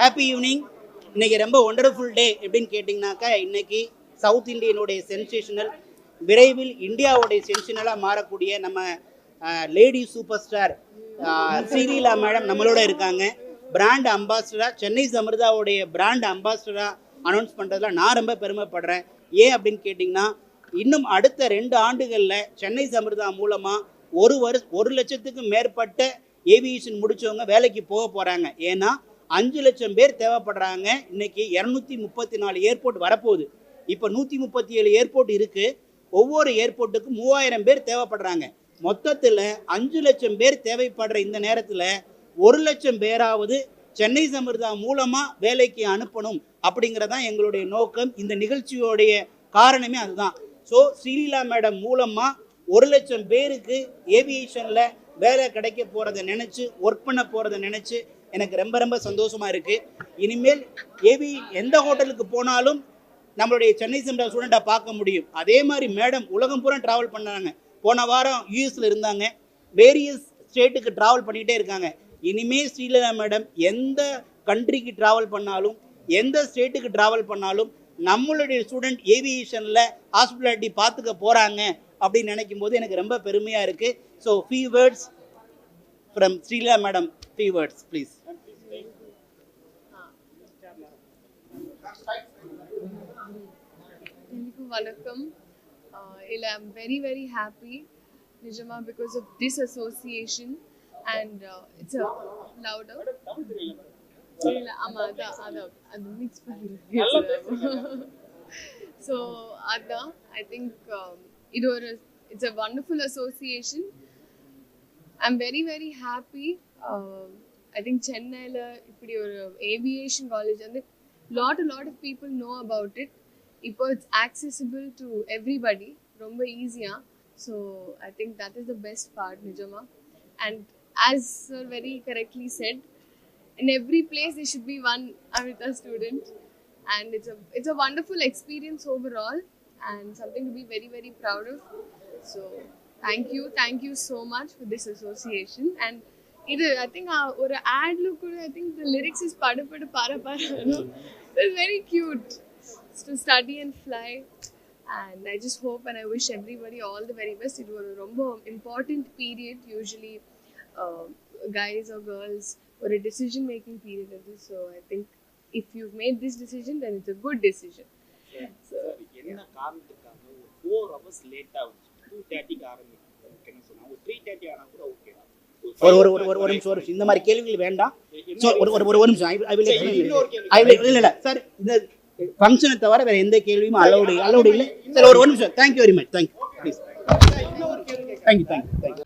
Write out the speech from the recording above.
Happy evening. இன்னைக்கு ரொம்ப wonderful டே எப்படின்னு கேட்டிங்கனாக்கா, இன்னைக்கு சவுத் இந்தியனுடைய சென்சேஷனல், விரைவில் இந்தியாவுடைய சென்சேஷனலாக மாறக்கூடிய நம்ம lady super star Sreeleela madam நம்மளோட இருக்காங்க. பிராண்ட் அம்பாசிடராக, சென்னை சமிர்தாவுடைய பிராண்ட் அம்பாசிடராக அனௌன்ஸ் பண்ணுறதுல நான் ரொம்ப பெருமைப்படுறேன். ஏன் அப்படின்னு கேட்டிங்கன்னா, இன்னும் அடுத்த 2 ஆண்டுகளில் சென்னை சமிர்தா மூலமாக 1 லட்சத்துக்கும் மேற்பட்ட ஏவியேஷன் முடிச்சவங்க வேலைக்கு போக போகிறாங்க. ஏன்னா 5 லட்சம் பேர் தேவைப்படுறாங்க. இன்னைக்கு 234 ஏர்போர்ட் வரப்போகுது. இப்போ 137 ஏர்போர்ட் இருக்குது. ஒவ்வொரு ஏர்போர்ட்டுக்கும் 3000 பேர் தேவைப்படுறாங்க. மொத்தத்தில் 5 லட்சம் பேர் தேவைப்படுற இந்த நேரத்தில் 1 லட்சம் பேராவது சென்னை சமிர்தா மூலமாக வேலைக்கு அனுப்பணும் அப்படிங்கிறதான் எங்களுடைய நோக்கம். இந்த நிகழ்ச்சியோடைய காரணமே அதுதான். ஸோ ஸ்ரீலீலா மேடம் மூலமாக 1 லட்சம் பேருக்கு ஏவியேஷனில் வேலை கிடைக்க போகிறத நினச்சி, ஒர்க் பண்ண போகிறத நினச்சி எனக்கு ரொம்ப ரொம்ப சந்தோஷமாக இருக்குது. இனிமேல் எந்த ஹோட்டலுக்கு போனாலும் நம்மளுடைய சென்னை சமிர்தா ஸ்டூடெண்ட்டாக பார்க்க முடியும். அதே மாதிரி மேடம் உலகம் பூரா ட்ராவல் பண்ணாங்க. போன வாரம் யூஎஸில் இருந்தாங்க. வேரியஸ் ஸ்டேட்டுக்கு ட்ராவல் பண்ணிகிட்டே இருக்காங்க. இனிமேல் ஸ்ரீலீலா மேடம் எந்த கண்ட்ரிக்கு ட்ராவல் பண்ணாலும், எந்த ஸ்டேட்டுக்கு ட்ராவல் பண்ணாலும் நம்மளுடைய ஸ்டூடெண்ட் ஏவியேஷனில் ஹாஸ்பிட்டாலிட்டி பார்த்துக்க போகிறாங்க அப்படின்னு நினைக்கும் போது எனக்கு ரொம்ப பெருமையாக இருக்குது. So few words from Sreeleela madam. few words please. Vanakkam. I'm very very happy Nijama because of this association, and it's a louder mix so I think it's a wonderful association. I'm very very happy. I think Chennai la ipdi or aviation college and lot of people know about it. It's accessible to everybody, romba easy. So I think that is the best part, Nijama. And as sir very correctly said, in every place there should be one Amrita student, and it's a wonderful experience overall and something to be very very proud of. So thank you so much for this association. And I think or ad look, I think the lyrics is pada para it's very cute to study and fly. And I just hope and I wish everybody all the very best. It was a romba important period, usually guys or girls, or a decision making period of this. So I think if you've made this decision, then it's a good decision. So என்ன காரணத்துக்காக 4 hours late ஆகுது. 2:30 க்கு ஆரம்பிக்கும் சொன்னா 3:30 ஆனா கூட okay. ஒரு நிமிஷம் இந்த மாதிரி கேள்விகள் வேண்டாம். ஒரு நிமிஷம் இல்ல சார், இந்த ஃபங்க்ஷனை தவிர வேற எந்த கேள்வியும் அலௌடு இல்லை சார். ஒரு நிமிஷம். Thank you very much. Thank you please. Thank you.